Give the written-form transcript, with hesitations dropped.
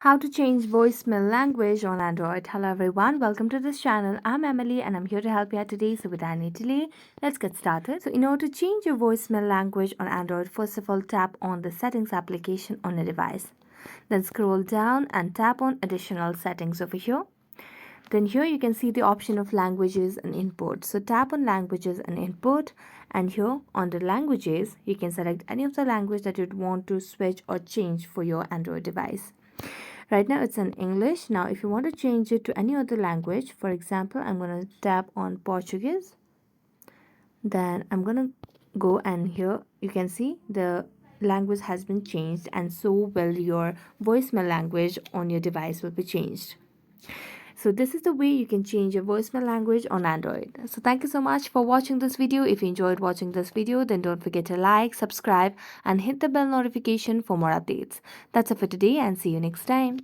How to change voicemail language on Android. Hello everyone, welcome to this channel. I'm Emily and I'm here to help you out today. So without any delay, let's get started. So in order to change your voicemail language on Android, first of all tap on the settings application on your device. Then scroll down and tap on additional settings over here. Then here you can see the option of languages and input. So tap on languages and input, and here under languages you can select any of the language that you'd want to switch or change for your Android device. Right now it's in English. Now if you want to change it to any other language, for example, I'm going to tap on Portuguese. Then I'm going to go, and here you can see the language has been changed, and so will your voicemail language on your device will be changed. So this is the way you can change your voicemail language on Android. So thank you so much for watching this video. If you enjoyed watching this video, then don't forget to like, subscribe and hit the bell notification for more updates. That's it for today, and see you next time.